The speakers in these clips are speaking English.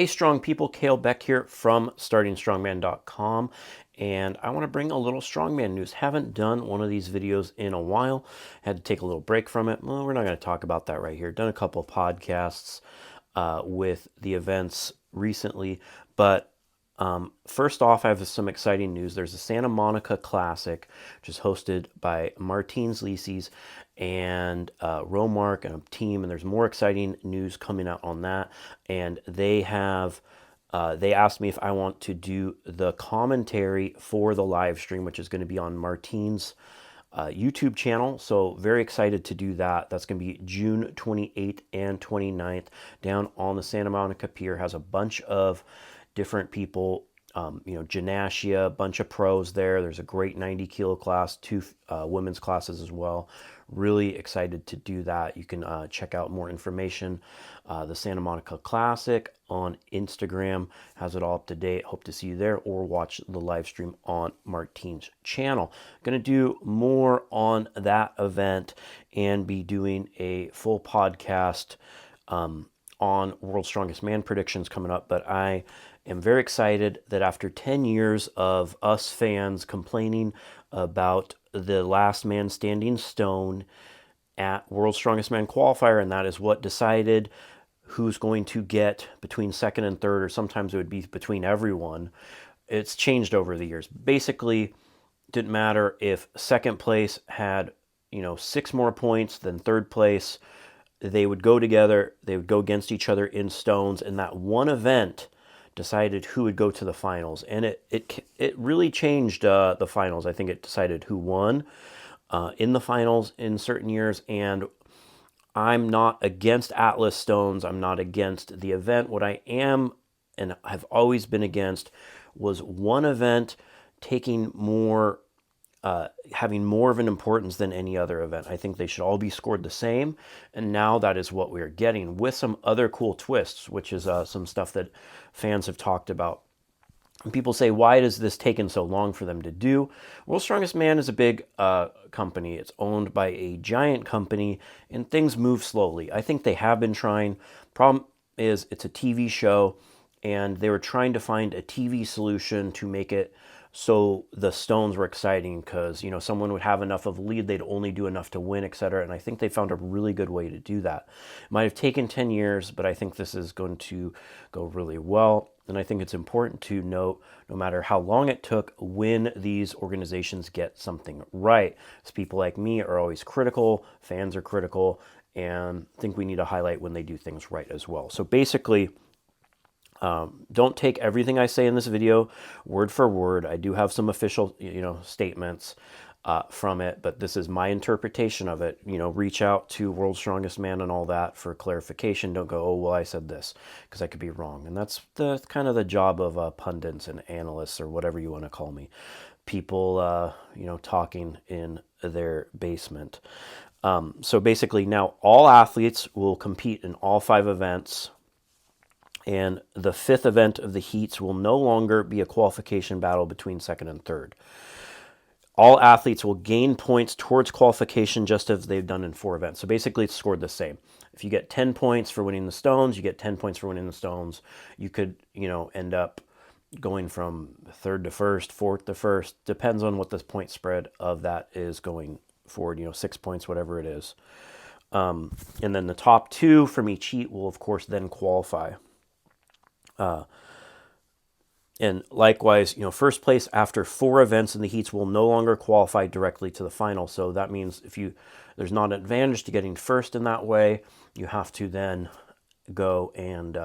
Hey, strong people, Kalle Beck here from StartingStrongman.com, and I want to bring a little strongman news. Haven't done one of these videos in a while. Had to take a little break from it. Well, we're not going to talk about that right here. Done a couple of podcasts with the events recently, but first off, I have some exciting news. There's a Santa Monica Classic, which is hosted by Martins Lisis and Romark and a team, and there's more exciting news coming out on that. And they have they asked me if I want to do the commentary for the live stream, which is going to be on Martins' YouTube channel. So very excited to do that. That's going to be June 28th and 29th down on the Santa Monica Pier. Has a bunch of different people, Gymnasia, a bunch of pros there. There's a great 90 kilo class, two women's classes as well. Really excited to do that. You can check out more information. The Santa Monica Classic on Instagram has it all up to date. Hope to see you there or watch the live stream on Martin's channel. Going to do more on that event and be doing a full podcast on World's Strongest Man predictions coming up, but I am very excited that after 10 years of us fans complaining about the last man standing stone at World's Strongest Man qualifier, and that is what decided who's going to get between second and third, or sometimes it would be between everyone. It's changed over the years. Basically, didn't matter if second place had, 6 more points than third place. They would go together, they would go against each other in stones, and that one event decided who would go to the finals. And it really changed the finals. I think it decided who won in the finals in certain years. And I'm not against Atlas stones. I'm not against the event. What I am and have always been against was one event taking more having more of an importance than any other event. I think they should all be scored the same, and now that is what we're getting with some other cool twists, which is some stuff that fans have talked about. And people say, why does this taken so long for them to do? World's Strongest Man is a big company. It's owned by a giant company, and things move slowly. I think they have been trying. Problem is, it's a TV show, and they were trying to find a TV solution to make it so the stones were exciting because, someone would have enough of a lead, they'd only do enough to win, etc. And I think they found a really good way to do that. It might have taken 10 years, but I think this is going to go really well. And I think it's important to note, no matter how long it took, when these organizations get something right. Because people like me are always critical, fans are critical, and I think we need to highlight when they do things right as well. So basically, don't take everything I say in this video word for word. I do have some official, statements from it, but this is my interpretation of it. Reach out to World's Strongest Man and all that for clarification. Don't go, oh, well, I said this, because I could be wrong. And that's kind of the job of pundits and analysts, or whatever you want to call me. People, talking in their basement. So basically now all athletes will compete in all 5 events. And the 5th event of the heats will no longer be a qualification battle between second and third. All athletes will gain points towards qualification just as they've done in 4 events. So basically it's scored the same. If you get 10 points for winning the stones, you get 10 points for winning the stones. You could, end up going from third to first, fourth to first. Depends on what the point spread of that is going forward, 6 points, whatever it is. And then the top 2 from each heat will, of course, then qualify. And likewise, first place after 4 events in the heats will no longer qualify directly to the final. So that means there's not an advantage to getting first in that way. You have to then go and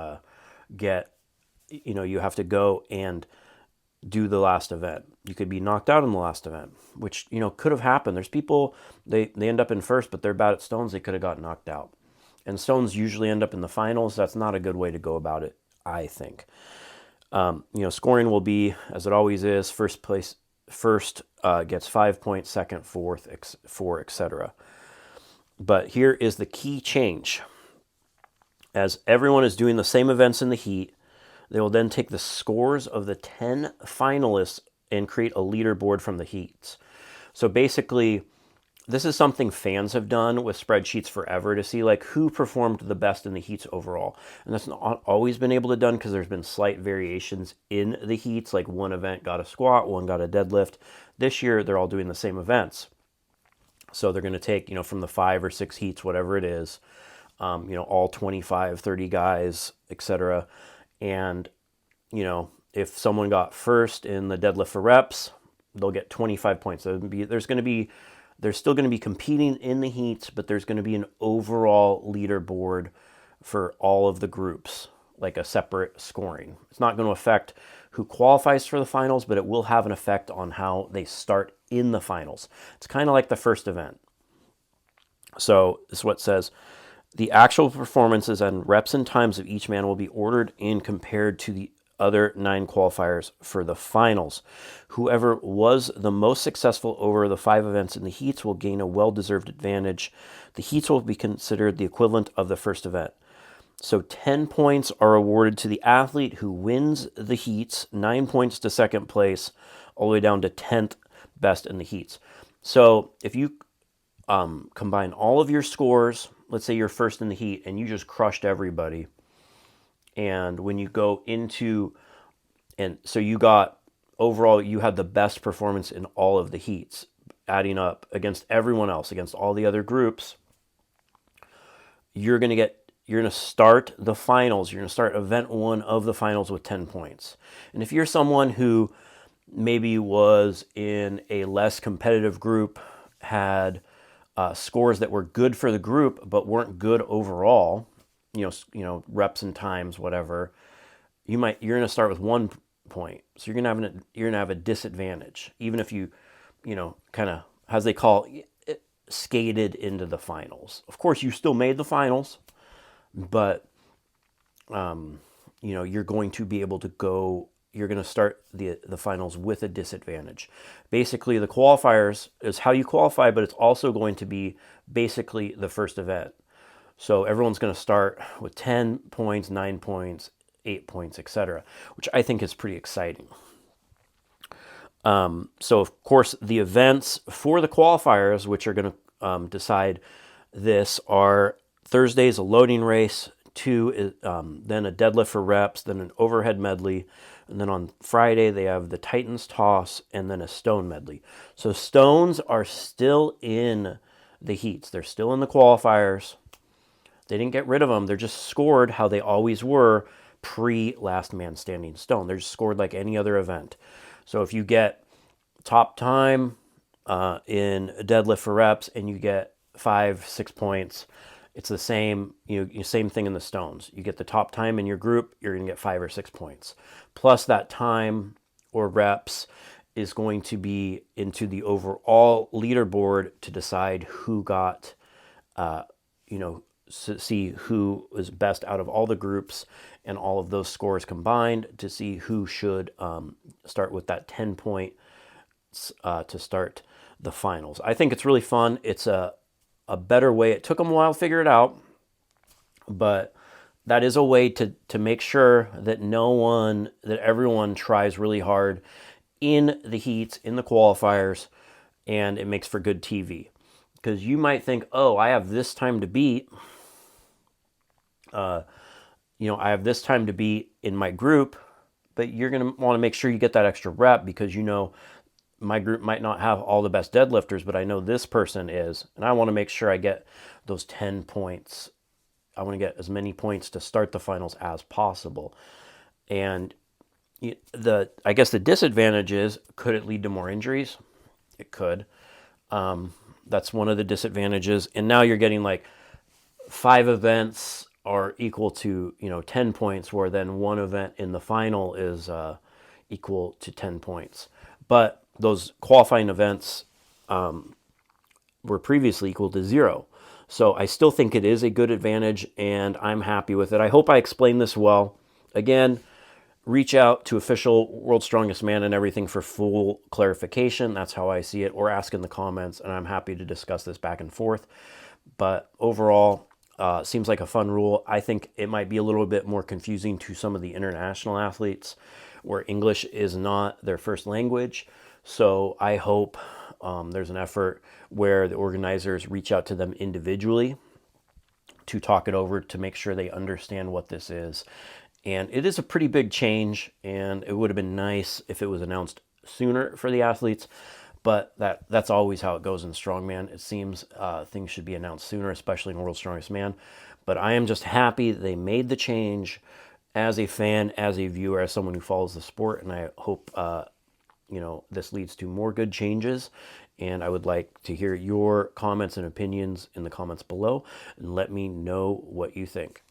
you have to go and do the last event. You could be knocked out in the last event, which, could have happened. There's people, they end up in first, but they're bad at stones. They could have got knocked out. And stones usually end up in the finals. That's not a good way to go about it, I think. Scoring will be, as it always is, first gets 5 points, second, fourth, 4, etc. But here is the key change. As everyone is doing the same events in the heat, they will then take the scores of the 10 finalists and create a leaderboard from the heats. So basically, this is something fans have done with spreadsheets forever to see like who performed the best in the heats overall. And that's not always been able to done because there's been slight variations in the heats. Like one event got a squat, one got a deadlift. This year, they're all doing the same events. So they're going to take, from the 5 or 6 heats, whatever it is, all 25, 30 guys, etc. And, if someone got first in the deadlift for reps, they'll get 25 points. So they're still going to be competing in the heats, but there's going to be an overall leaderboard for all of the groups, like a separate scoring. It's not going to affect who qualifies for the finals, but it will have an effect on how they start in the finals. It's kind of like the first event. So this is what it says. The actual performances and reps and times of each man will be ordered and compared to the other 9 qualifiers for the finals. Whoever was the most successful over the 5 events in the heats will gain a well-deserved advantage. The heats will be considered the equivalent of the first event. So 10 points are awarded to the athlete who wins the heats, 9 points to second place, all the way down to 10th best in the heats. So if you combine all of your scores, let's say you're first in the heat and you just crushed everybody, and when you go into, and so you got, overall, you had the best performance in all of the heats, adding up against everyone else, against all the other groups, you're going to start the finals. You're going to start event 1 of the finals with 10 points. And if you're someone who maybe was in a less competitive group, had scores that were good for the group but weren't good overall, reps and times, whatever, you're going to start with 1 point. So you're going to have a disadvantage, even if you, kind of, as they call it, skated into the finals. Of course, you still made the finals, but you're going to be able to go. You're going to start the finals with a disadvantage. Basically, the qualifiers is how you qualify, but it's also going to be basically the first event. So everyone's going to start with 10 points, 9 points, 8 points, etc., which I think is pretty exciting. So, of course, the events for the qualifiers, which are going to decide this, are Thursday's a loading race, 2, then a deadlift for reps, then an overhead medley, and then on Friday they have the Titans toss, and then a stone medley. So stones are still in the heats. They're still in the qualifiers. They didn't get rid of them. They're just scored how they always were pre-last man standing stone. They're just scored like any other event. So if you get top time in deadlift for reps and you get 5, 6 points, it's the same, same thing in the stones. You get the top time in your group, you're going to get 5 or 6 points. Plus that time or reps is going to be into the overall leaderboard to decide who got, see who was best out of all the groups and all of those scores combined to see who should start with that 10 point to start the finals. I think it's really fun. It's a better way. It took them a while to figure it out, but that is a way to make sure that everyone tries really hard in the heats, in the qualifiers, and it makes for good TV. Because you might think, oh, I have this time to beat. I have this time to beat in my group, but you're going to want to make sure you get that extra rep because my group might not have all the best deadlifters, but I know this person is, and I want to make sure I get those 10 points. I want to get as many points to start the finals as possible. And I guess the disadvantage is, could it lead to more injuries? It could. That's one of the disadvantages. And now you're getting like 5 events are equal to 10 points, where then 1 event in the final is equal to 10 points. But those qualifying events were previously equal to 0. So I still think it is a good advantage, and I'm happy with it. I hope I explained this well. Again, reach out to official World's Strongest Man and everything for full clarification. That's how I see it, or ask in the comments, and I'm happy to discuss this back and forth. But overall, seems like a fun rule. I think it might be a little bit more confusing to some of the international athletes where English is not their first language. So I hope There's an effort where the organizers reach out to them individually to talk it over to make sure they understand what this is. And it is a pretty big change, and it would have been nice if it was announced sooner for the athletes, but that's always how it goes in strongman. It seems things should be announced sooner, especially in World's Strongest Man. But I am just happy they made the change as a fan, as a viewer, as someone who follows the sport, and I hope this leads to more good changes. And I would like to hear your comments and opinions in the comments below, and let me know what you think.